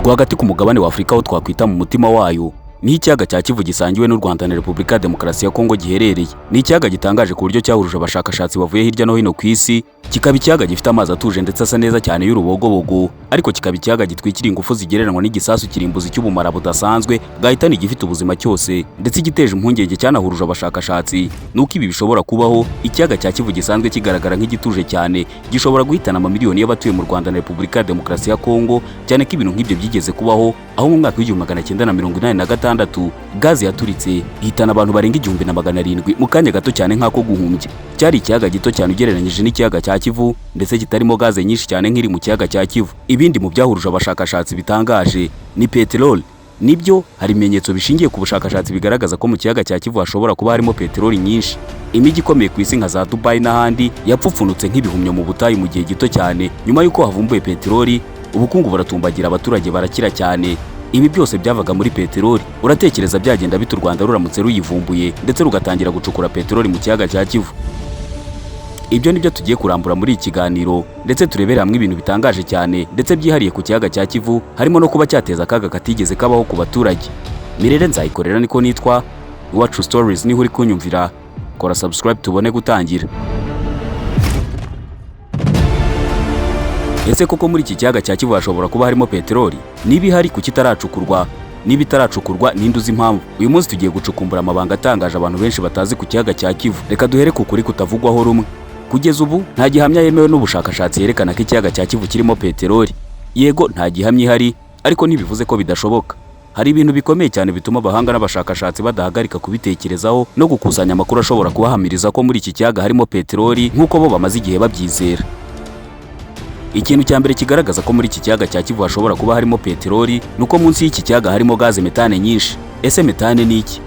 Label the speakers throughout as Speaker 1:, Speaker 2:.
Speaker 1: rwagati ku mugabane wa Afrika aho twakwita mu mutima wayo ni ikiyaga cya Kivu gisangiwe n'u Rwanda na Repubulika ya Demokarasi ya Kongo giherereye. Ni ikiyaga gitangaje ku buryo cyahuruje abashakashatsi bavuye hirya no hino ku isi, kikaba ikiyaga gifite amazi atuje ndetse asa neza cyane y'urubogobogo, ariko kikaba ikiyaga gitwikira ingufu zigereranywa n'igisasu kirimbuzi cy'ubumara budasanzwe bwahitana igifite ubuzima cyose, ndetse igiteje impungenge cyanahuruje abashakashatsi nuko ibi bishobora kubaho. Ikiyaga cya Kivu gisanzwe kigaragara nk'igituje cyane gishobora guhitana amamiliyoni y'abatuye mu Rwanda na Repubulika ya Demokarasi ya Kongo, cyane ko ibintu nk'ibyo byigeze kubaho aho mu mwaka w'1986 gazi yaturitse ihitana abantu barenga 1700 mu kanya gato cyane nk'ako guhumbya. Cyari ikiyaga gito cyane ugereranyije n'ikiyaga cya Kivu, ndetse kitarimo gaze nyinshi cyane nk'iri mu kiyaga cya Kivu. Ibindi mu byahuruje abashakashatsi bitangaje ni peteroli. Nibyo, hari ibimenyetso bishingiye ku bushakashatsi bigaragaza ko mu kiyaga cya Kivu hashobora kuba harimo peteroli nyinshi. Imijyi ikomeye ku isi nka za Dubai n'ahandi yapfupfunutse nk'ibihumyo mu butayu mu gihe gito cyane. Nyuma y'uko havumbuye peteroli, ubukungu buratumbagira, abaturage barakira cyane. Ibi byose byavaga muri peteroli. Uratekereza byagenda bitu Rwanda ruramutse ruyivumbuye ndetse rugatangira gucukura peteroli mu kiyaga cya Kivu? Ibyo nibyo tugiye kurambura muri iki kiganiro, ndetse turebera hamwe ibintu bitangaje cyane ndetse byihariye ku kiyaga cya Kivu, harimo no kuba cyateza akaga katigeze kabaho ku baturage. Mirere Nzayikorera niko nitwa, iwacu stories niho uri kunyumvira. Kora subscribe tubone gutangira. Ese koko muri iki kiyaga cya Kivu hashobora kuba harimo peteroli? Niba ihari kuki itaracukurwa? Niba itaracukurwa ninde uzi impamvu? Uyu munsi tugiye gucukumbura amabanga atangaje abantu benshi batazi ku kiyaga cya Kivu. Reka duhere ku kuri kutavugwaho rumwe. Kugeza ubu nta gihamya yemewe n'ubushakashatsi yerekana ko ikiyaga cya Kivu kirimo peteroli. Yego, nta gihamya ihari, ariko ntibivuze ko bidashoboka. Hari ibintu bikomeye cyane bituma abahanga n'abashakashatsi badahagarika kubitekerezaho no gukusanya amakuru ashobora kubahamiriza ko muri iki kiyaga harimo peteroli nk'uko bo bamaze igihe babyizera. Ikintu cya mbere kigaragaza ko muri iki kiyaga cya Kivu hashobora kuba harimo peteroli nuko munsi y'iki kiyaga harimo gaze metane nyinshi. Ese metane ni iki?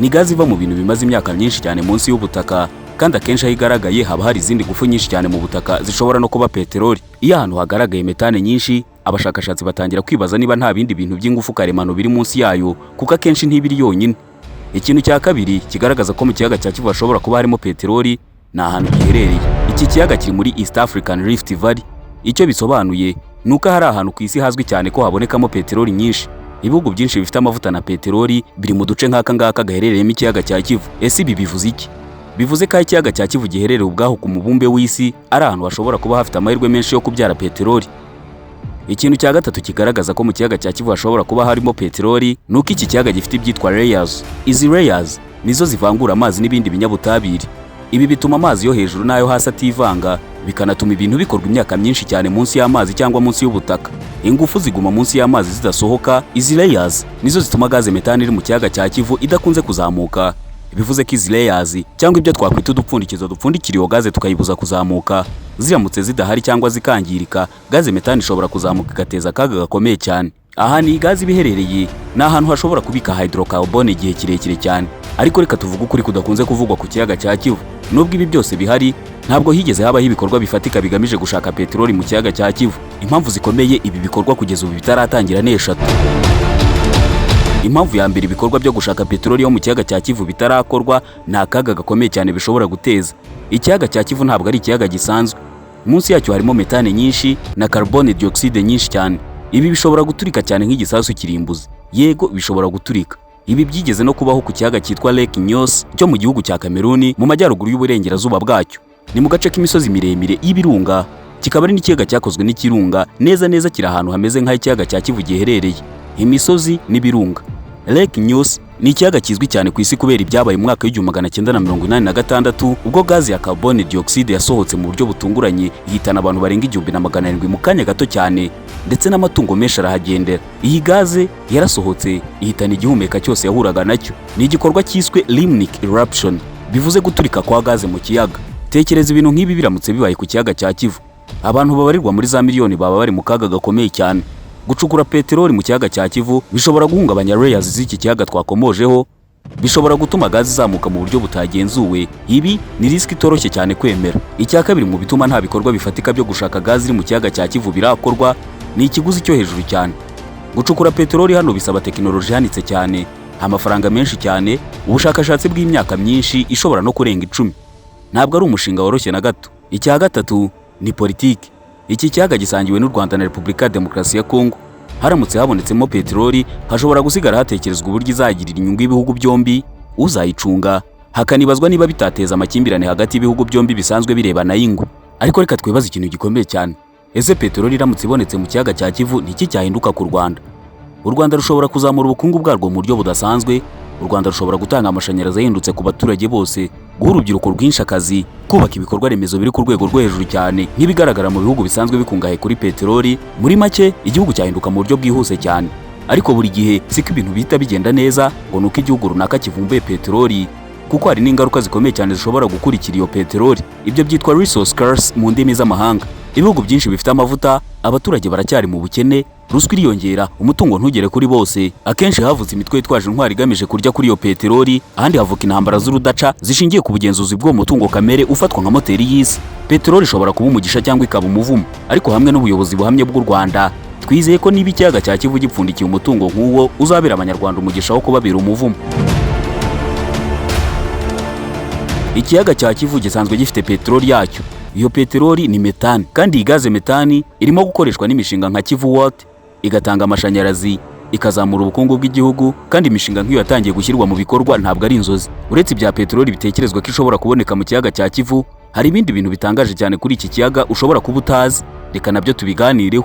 Speaker 1: Ni gaze iva mu bintu bimaze imyaka myinshi cyane munsi y'ubutaka, kandi akenshi aho igaragaye haba hari izindi ngufu nyinshi cyane mu butaka zishobora no kuba peteroli. Iyo ahantu hagaragaye metane nyinshi, abashakashatsi batangira kwibaza niba nta bindi bintu by'ingufu karemano biri munsi yayo, kuko akenshi ntibiri yonyine. Ikintu cya kabiri kigaragaza ko mu kiyaga cya Kivu hashobora kuba harimo peteroli ni ahantu giherereye. Iki kiyaga kiri muri East African Rift Valley. Icyo bisobanuye nuko hari ahantu ku isi hazwi cyane ko habonekamo peteroli nyinshi. Ibihugu byinshi bifite amavuta na peteroli biri mu duce nk'aka ngaka gaherereyemo ikiyaga cya Kivu. Ese ibi bivuze iki? Bivuze ko ikiyaga cya Kivu giherereye ubwaho ku mubumbe w'isi ari ahantu hashobora kuba hafite amahirwe menshi yo kubyara peteroli. Ikintu cya gatatu kigaragaza ko mu kiyaga cya Kivu hashobora kuba harimo peteroli nuko iki kiyaga gifite ibyitwa layers. Izi layers nizo zivangura amazi n'ibindi binyabutabire. Ibi bituma amazi yo hejuru n'ayo hasi ativanga, bikanatuma ibintu bikorwa imyaka myinshi cyane munsi y'amazi cyangwa munsi y'ubutaka. Ingufu ziguma munsi y'amazi zidasohoka. Izi layers nizo zituma gaze metane iri mu kiyaga cya Kivu idakunze kuzamuka. Bivuze ko izi layers cyangwa ibyo twakwita udupfundikizo dupfundikira iyo gaze tukayibuza kuzamuka, ziramutse zidahari cyangwa zikangirika, gaze metane ishobora kuzamuka igateza akaga gakomeye cyane. Aha ni gaze biherereye, ni ahantu hashobora kubika hydrocarbone igihe kirekire cyane. Ariko reka tuvuge ukuri kudakunze kuvugwa ku kiyaga cya Kivu. Nubwo ibi byose bihari, ntabwo higeze habaho ibikorwa bifatika bigamije gushaka peteroli mu kiyaga cya Kivu. Impamvu zikomeye ibi bikorwa kugeza ubu bitaratangira ni eshatu. Impamvu ya mbere ibikorwa byo gushaka peteroli yo mu kiyaga cya Kivu bitarakorwa ni akaga gakomeye cyane bishobora guteza. Ikiyaga cya Kivu ntabwo ari ikiyaga gisanzwe. Munsi yacyo harimo metane nyinshi na carbone dioxide nyinshi cyane. Ibi bishobora guturika cyane nk'igisasu kirimbuzi. Yego, bishobora guturika. Ibi byigeze no kubaho ku kiyaga cyitwa Lake Nyos cyo mu gihugu cya Cameroon mu majyaruguru y'uburengerazuba bwacyo. Ni mu gace k'imisozi miremire y'ibirunga, kikaba ari n'ikiyaga cyakozwe n'ikirunga. Neza neza kiri ahantu hameze nk'aho ikiyaga cya Kivu giherereye, imisozi n'ibirunga. Lake Nyos ni ikiyaga kizwi cyane ku isi kubera ibyabaye mu mwaka w'1986 ubwo gazi ya carbone dioxide yasohotse mu buryo butunguranye ihitana abantu barenga 1700 mu kanya gato cyane, ndetse n'amatungo menshi arahagendera. Iyi gaze yarasohotse ihitana igihumeka cyose yahuraga nacyo. Ni igikorwa cyiswe limnic eruption, bivuze guturika kwa gaze mu kiyaga. Tekereza ibintu nk'ibi biramutse bibaye ku kiyaga cya Kivu, abantu babarirwa muri za miliyoni baba bari mu kaga gakomeye cyane. Gucukura peteroli mu kiyaga cya Kivu bishobora guhungabanya layers z'iki kiyaga twakomojeho, bishobora gutuma gaze izamuka mu buryo butagenzuwe. Ibi ni risk itoroshye cyane kwemera. Icya kabiri mu bituma nta bikorwa bifatika byo gushaka gaze iri mu kiyaga cya Kivu birakorwa ni ikiguzi cyo hejuru cyane. Gucukura peteroli hano bisaba tekinoloji ihanitse cyane, amafaranga menshi cyane, ubushakashatsi bw'imyaka myinshi ishobora no kurenga 10. Ntabwo ari umushinga woroshye na gato. Icya gatatu ni politiki. Iki kiyaga gisangiwe n'u Rwanda na Repubulika ya Demokarasi ya Kongo. haramutse habonetsemo peteroli hashobora gusigara hatekerezwa uburyo izagirira inyungu ibihugu byombi, uzayicunga, hakanibazwa niba bitateza amakimbirane hagati y'ibihugu byombi bisanzwe birebana y'ingwe. Ariko reka twibaze ikintu gikomeye cyane, ese peteroli iramutse ibonetse mu kiyaga cya Kivu niki cyahinduka ku Rwanda? U Rwanda rushobora kuzamura ubukungu bwarwo mu buryo budasanzwe, u Rwanda rushobora gutanga amashanyarazi ahindutse ku baturage bose, guha urubyiruko rwinshi akazi, kubaka ibikorwa remezo biri ku rwego rwo hejuru cyane nk'ibigaragara mu bihugu bisanzwe bikungahaye kuri peteroli. Muri make igihugu cyahinduka mu buryo bwihuse cyane. Ariko buri gihe siko ibintu bihita bigenda neza ngo nuko igihugu runaka kivumbuye peteroli, kuko hari n'ingaruka zikomeye cyane zishobora gukurikira iyo peteroli. Ibyo byitwa resource scarce mu ndimi z'amahanga. Ibihugu byinshi bifite amavuta, abaturage baracyari mu bukene, ruswa iriyongera, umutungo ntugere kuri bose. Akenshi havutse imitwe yitwaje intwari igamije kurya kuri iyo peteroli, ahandi havuka intambara z'urudaca zishingiye ku bugenzuzi bw'uwo mutungo kamere ufatwa nka moteri y'isi. Peteroli ishobora kuba umugisha cyangwa ikaba umuvumo, ariko hamwe n'ubuyobozi buhamye bw'u Rwanda twizeye ko niba ikiyaga cya Kivu gipfundikiye umutungo nk'uwo uzabera abanyarwanda umugisha wo kubabera umuvumo. Ikiyaga cya Kivu gisanzwe gifite peteroli yacyo. Iyo peteroli ni metani, kandi iyi gaze metani irimo gukoreshwa n'imishinga nka Kivu Watt, igatanga amashanyarazi, ikazamura ubukungu bw'igihugu, kandi imishinga nk'iyo yatangiye gushyirwa mu bikorwa ntabwo ari inzozi. Uretse ibya peteroli bitekerezwa ko ishobora kuboneka mu kiyaga cya Kivu, hari ibindi bintu bitangaje cyane kuri iki kiyaga ushobora kuba utazi, reka nabyo tubiganireho.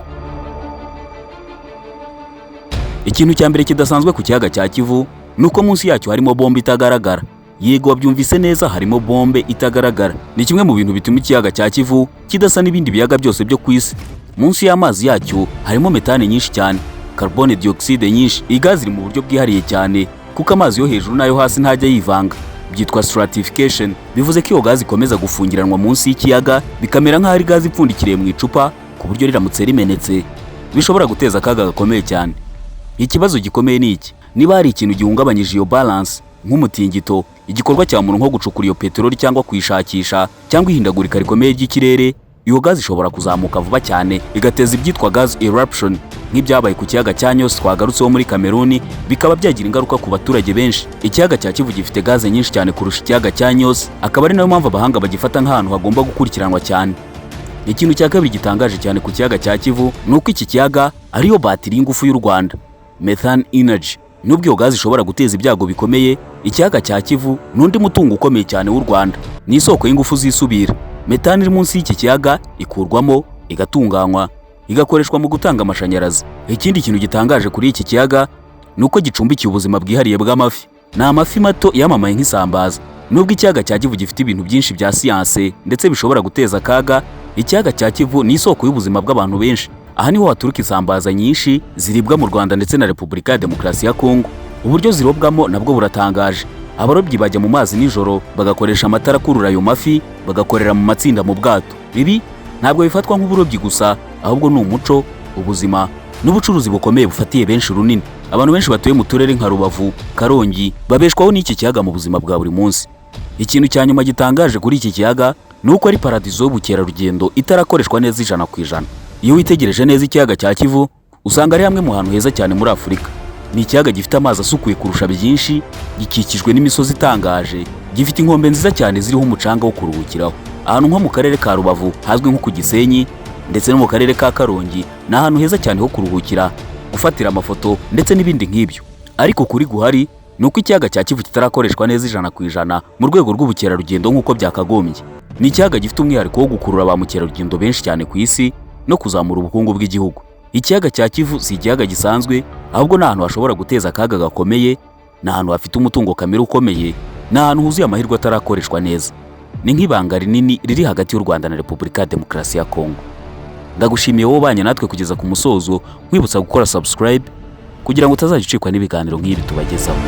Speaker 1: Ikintu cya mbere kidasanzwe ku kiyaga cya Kivu nuko munsi yacyo harimo bombe itagaragara. Yego wabyumvise neza, harimo bombe itagaragara. Ni kimwe mu bintu bituma ikiyaga cya Kivu kidasa n'ibindi biyaga byose byo ku isi. Munsi y'amazi yacyo harimo metane nyinshi cyane, carbone dioxide nyinshi. Iyi gazi iri mu buryo bwihariye cyane kuko amazi yo hejuru n'ayo hasi ntajya yivanga, byitwa stratification. Bivuze ko iyo gazi ikomeza gufungiranwa munsi y'ikiyaga bikamera nk'aho ari gazi ipfundikiriye mu icupa, ku buryo riramutse rimenetse bishobora guteza akaga gakomeye cyane. Ikibazo gikomeye ni iki: niba hari ikintu gihungabanyije iyo balance nk'umutingito, igikorwa cya muntu nko gucukura iyo peteroli cyangwa kuyishakisha, cyangwa ihindagurika rikomeye ry'ikirere, iyo gazi ishobora kuzamuka vuba cyane igateza ibyitwa gas eruption nk'ibyabaye ku kiyaga cya Nyos twagarutseho muri Kameruni, bikaba byagira ingaruka ku baturage benshi. Ikiyaga cya Kivu gifite gaze nyinshi cyane kurusha ikiyaga cya Nyos, akaba ari nayo mpamvu abahanga bagifata nk'ahantu hagomba gukurikiranwa cyane. Ikintu cya kabiri gitangaje cyane ku kiyaga cya Kivu nuko iki kiyaga ariyo batiri y'ingufu y'u Rwanda, methane energy. Nubwo iyo gazi ishobora guteza ibyago bikomeye, ikiyaga cya Kivu n'undi mutungo ukomeye cyane w'u Rwanda, ni isoko y'ingufu zisubira. Metane iri munsi y'iki kiyaga ikurwamo, igatunganywa, igakoreshwa mu gutanga amashanyarazi. Ikindi kintu gitangaje kuri iki kiyaga nuko gicumbikiye ubuzima bwihariye bw'amafi. Ni amafi mato yamamaye nk'isambaza. Nubwo ikiyaga cya Kivu gifite ibintu byinshi bya siyanse ndetse bishobora guteza akaga, ikiyaga cya Kivu ni isoko y'ubuzima bw'abantu benshi. Aha niho haturuka isambaza nyinshi ziribwa mu Rwanda ndetse na Repubulika ya Demokarasi ya Kongo. Uburyo zirobwamo nabwo buratangaje. Abarobyi bajya mu mazi nijoro bagakoresha amatara akurura ayo mafi, bagakorera mu matsinda mu bwato. Ibi ntabwo bifatwa nk'uburobyi gusa, ahubwo ni umuco, ubuzima n'ubucuruzi bukomeye bufatiye benshi runini. Abantu benshi batuye mu turere nka Rubavu, Karongi babeshwaho n'iki kiyaga mu buzima bwa buri munsi. Ikintu cya nyuma gitangaje kuri iki kiyaga nuko ari paradizo y'ubukerarugendo itarakoreshwa neza 100%. Iyo witegereje neza ikiyaga cya Kivu usanga ari hamwe mu hantu heza cyane muri Afurika. Ni ikiyaga gifite amazi asukuye kurusha byinshi, gikikijwe n'imisozi itangaje, gifite inkombe nziza cyane ziriho umucanga wo kuruhukiraho. Ahantu nko mu karere ka Rubavu hazwi nko ku Gisenyi, ndetse no mu karere ka Karongi ni ahantu heza cyane ho kuruhukira, gufatira amafoto ndetse n'ibindi nk'ibyo. Ariko kuri guhari nuko ikiyaga cya Kivu kitarakoreshwa neza 100% mu rwego rw'ubukerarugendo nk'uko byakagombye. Ni ikiyaga gifite umwihariko wo gukurura ba mukerarugendo benshi cyane ku isi no kuzamura ubukungu bw'igihugu. Ikiyaga cya Kivu si ikiyaga gisanzwe, ahubwo ni ahantu hashobora guteza akaga gakomeye, ni ahantu hafite umutungo kamere ukomeye, ni ahantu huzuye amahirwe atarakoreshwa neza. Ni nk'ibanga rinini riri hagati y'u Rwanda na Repubulika ya Demokarasi ya Kongo. Ndagushimiye wowe ubanye natwe kugeza ku musozo, nkwibutsa gukora subscribe kugira ngo utazajya ucikwa n'ibiganiro nk'ibi tubagezaho.